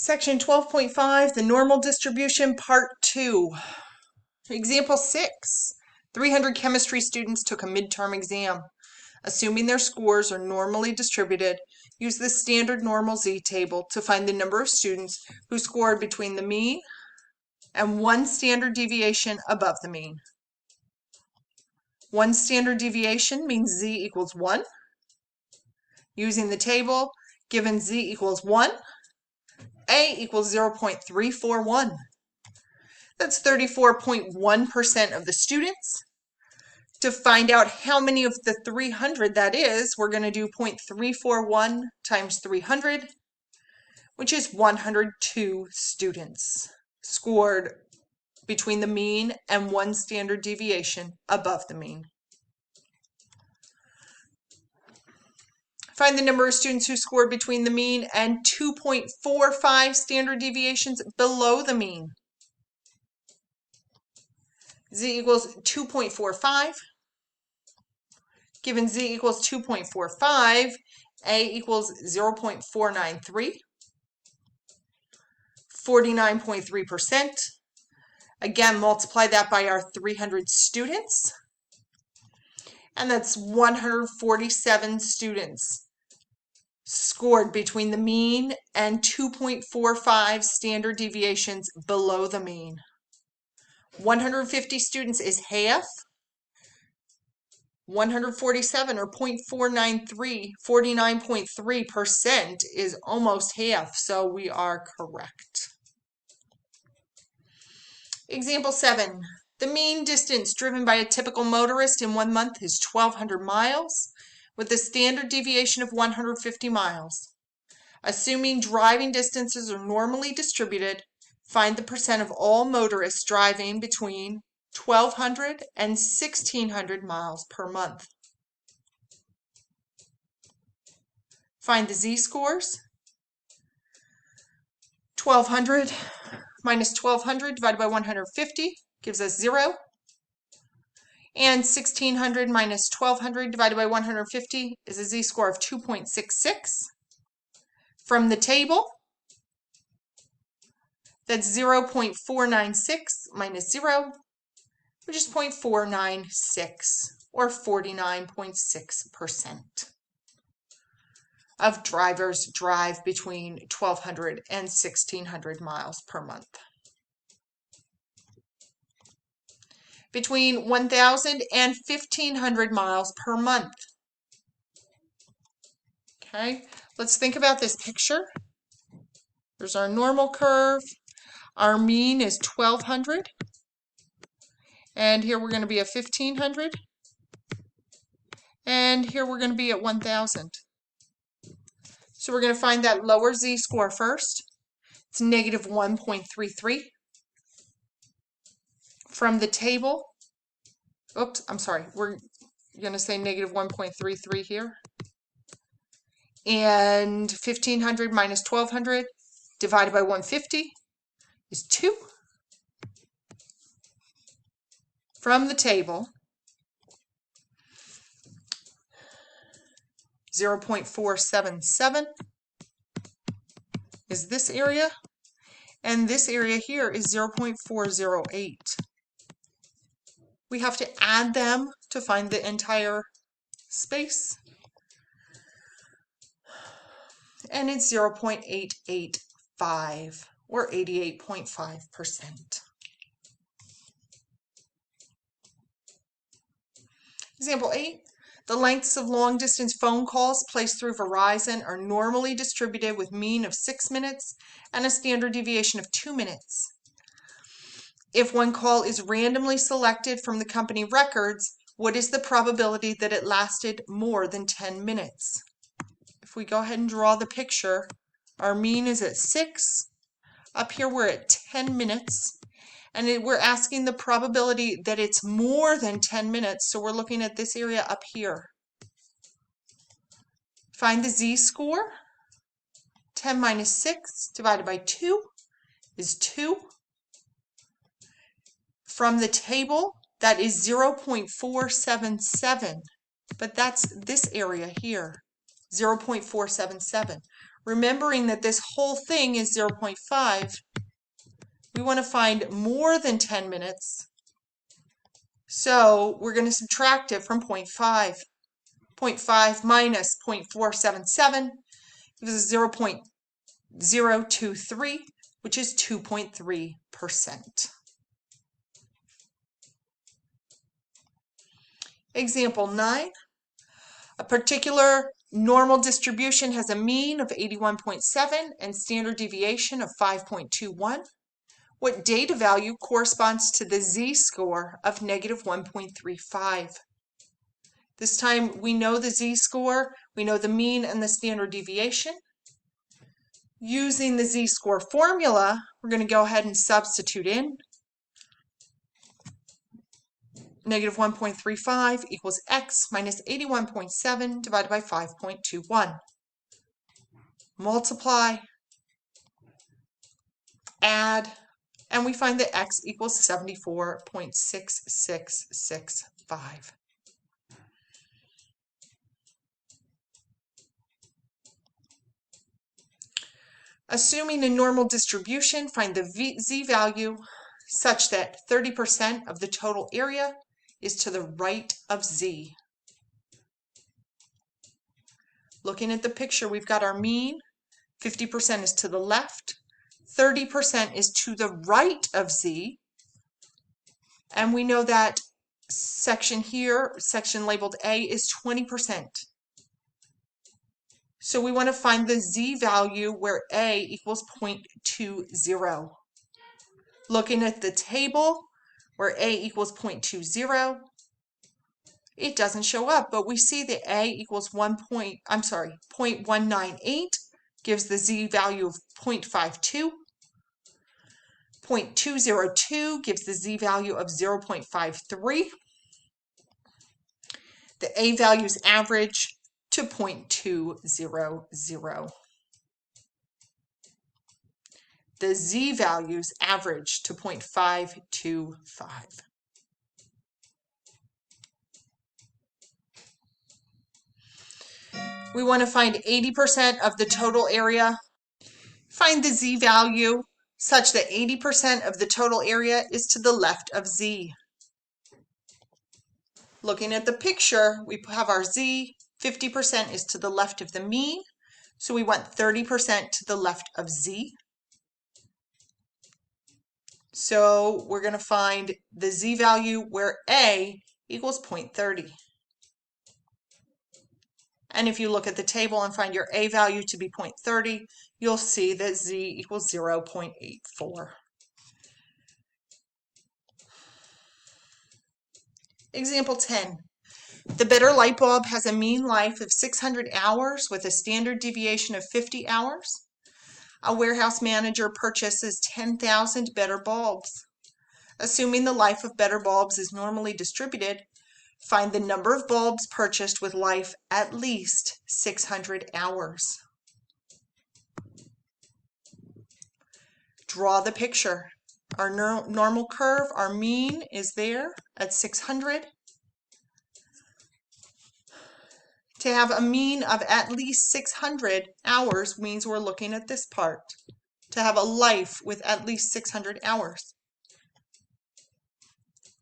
Section 12.5, the normal distribution, part 2. Example 6. 300 chemistry students took a midterm exam. Assuming their scores are normally distributed, use the standard normal z-table to find the number of students who scored between the mean and one standard deviation above the mean. One standard deviation means z equals 1. Using the table, given z equals 1, A equals 0.341. That's 34.1% of the students. To find out how many of the 300 that is, we're going to do 0.341 times 300, which is 102 students scored between the mean and one standard deviation above the mean. Find the number of students who scored between the mean and 2.45 standard deviations below the mean. Z equals 2.45. Given z equals 2.45, A equals 0.493, 49.3%. Again, multiply that by our 300 students, and that's 147 students scored between the mean and 2.45 standard deviations below the mean. 150 students is half. 147 or 0.493, 49.3% is almost half, so we are correct. Example 7. The mean distance driven by a typical motorist in 1 month is 1,200 miles, with a standard deviation of 150 miles. Assuming driving distances are normally distributed, find the percent of all motorists driving between 1,200 and 1,600 miles per month. Find the z-scores. 1,200 minus 1,200 divided by 150 gives us 0. And 1,600 minus 1,200 divided by 150 is a z-score of 2.66. From the table, that's 0.496 minus 0, which is 0.496, or 49.6% of drivers drive between 1,200 and 1,600 miles per month. Between 1,000 and 1,500 miles per month. Okay, let's think about this picture. There's our normal curve. Our mean is 1,200. And here we're going to be at 1,500. And here we're going to be at 1,000. So we're going to find that lower z-score first. It's negative 1.33. From the table, oops, I'm sorry, we're going to say negative 1.33 here. And 1,500 minus 1,200 divided by 150 is 2. From the table, 0.477 is this area, and this area here is 0.408. We have to add them to find the entire space, and it's 0.885, or 88.5%. Example 8. The lengths of long-distance phone calls placed through Verizon are normally distributed with mean of 6 minutes and a standard deviation of 2 minutes. If one call is randomly selected from the company records, what is the probability that it lasted more than 10 minutes? If we go ahead and draw the picture, our mean is at 6. Up here we're at 10 minutes. And we're asking the probability that it's more than 10 minutes, so we're looking at this area up here. Find the z-score. 10 minus 6 divided by 2 is 2. From the table, that is 0.477, but that's this area here, 0.477. Remembering that this whole thing is 0.5, we want to find more than 10 minutes. So we're going to subtract it from 0.5. 0.5 minus 0.477 gives us 0.023, which is 2.3%. Example 9. A particular normal distribution has a mean of 81.7 and standard deviation of 5.21. What data value corresponds to the z-score of negative 1.35? This time we know the z-score, we know the mean and the standard deviation. Using the z-score formula, we're going to go ahead and substitute in. Negative 1.35 equals x minus 81.7 divided by 5.21. Multiply, add, and we find that x equals 74.6665. Assuming a normal distribution, find the z-value such that 30% of the total area is to the right of z. Looking at the picture, we've got our mean. 50% is to the left. 30% is to the right of z. And we know that section here, section labeled A, is 20%. So we want to find the z-value where A equals 0.20. Looking at the table where A equals 0.20, it doesn't show up, but we see that A equals 0.198 gives the z-value of 0.52. 0.202 gives the z-value of 0.53. The A values average to 0.200. The z-values average to 0.525. We want to find 80% of the total area. Find the z-value such that 80% of the total area is to the left of z. Looking at the picture, we have our z. 50% is to the left of the mean, so we want 30% to the left of z. So we're going to find the z-value where A equals 0.30. And if you look at the table and find your A value to be 0.30, you'll see that z equals 0.84. Example 10. The better light bulb has a mean life of 600 hours with a standard deviation of 50 hours. A warehouse manager purchases 10,000 better bulbs. Assuming the life of better bulbs is normally distributed, find the number of bulbs purchased with life at least 600 hours. Draw the picture. Our normal curve, our mean is there at 600. To have a mean of at least 600 hours means we're looking at this part. To have a life with at least 600 hours.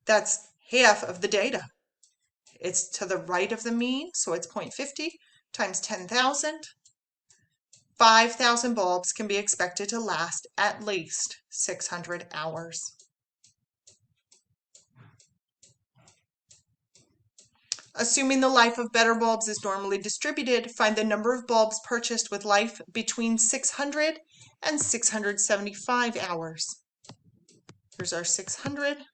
That's half of the data. It's to the right of the mean, so it's 0.50 times 10,000. 5,000 bulbs can be expected to last at least 600 hours. Assuming the life of better bulbs is normally distributed, find the number of bulbs purchased with life between 600 and 675 hours. Here's our 600.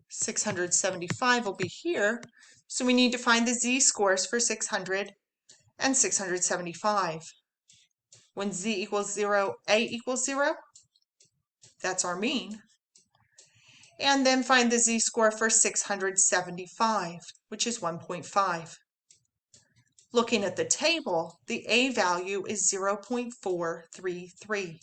675 will be here, so we need to find the z-scores for 600 and 675. When z equals 0, A equals 0, that's our mean. And then find the z-score for 675, which is 1.5. Looking at the table, the A value is 0.433.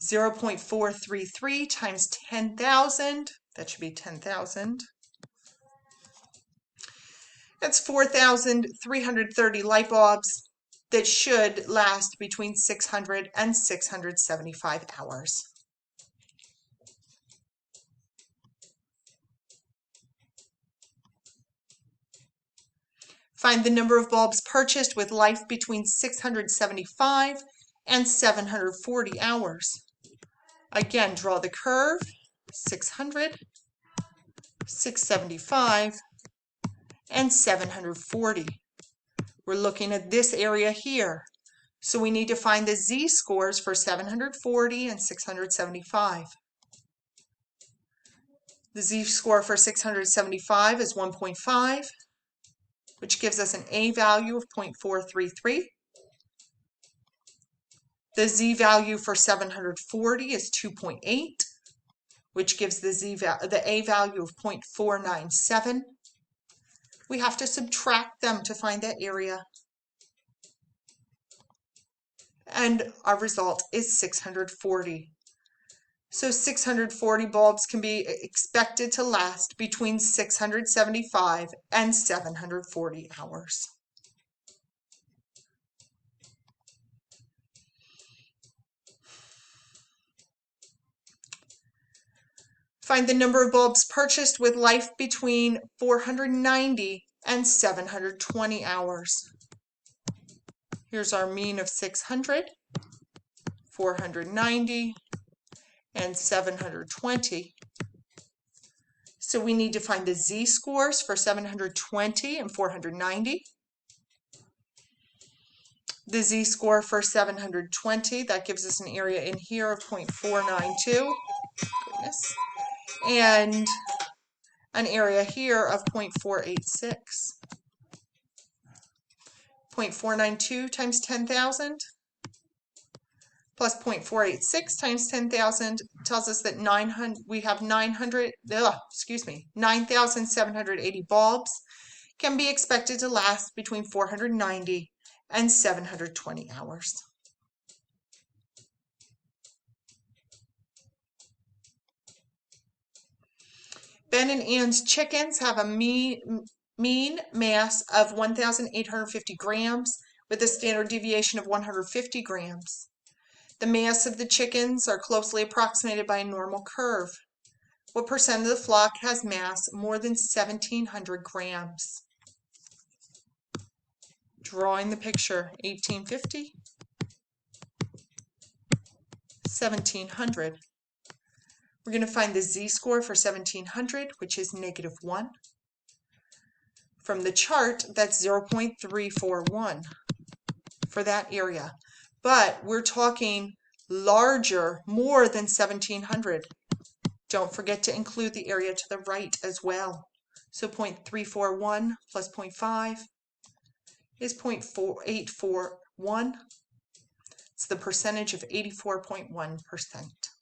(0.433) times 10,000, that should be 10,000, That's 4,330 light bulbs that should last between 600 and 675 hours. Find the number of bulbs purchased with life between 675 and 740 hours. Again, draw the curve, 600, 675, and 740. We're looking at this area here. So we need to find the z-scores for 740 and 675. The z-score for 675 is 1.5, which gives us an A value of 0.433. The z-value for 740 is 2.8, which gives the A value of 0.497. We have to subtract them to find that area. And our result is 640. So 640 bulbs can be expected to last between 675 and 740 hours. Find the number of bulbs purchased with life between 490 and 720 hours. Here's our mean of 600, 490, and 720. So we need to find the z-scores for 720 and 490. The z-score for 720, that gives us an area in here of 0.492. Goodness. And an area here of 0.486. 0.492 times 10,000 plus 0.486 times 10,000 tells us that we have 9,780 bulbs can be expected to last between 490 and 720 hours. Ben and Ann's chickens have a mean mass of 1,850 grams with a standard deviation of 150 grams. The mass of the chickens are closely approximated by a normal curve. What percent of the flock has mass more than 1,700 grams? Drawing the picture, 1850, 1,700. We're going to find the z-score for 1,700, which is -1. From the chart, that's 0.341 for that area. But we're talking larger, more than 1,700. Don't forget to include the area to the right as well. So 0.341 plus 0.5 is 0.4841. It's the percentage of 84.1%.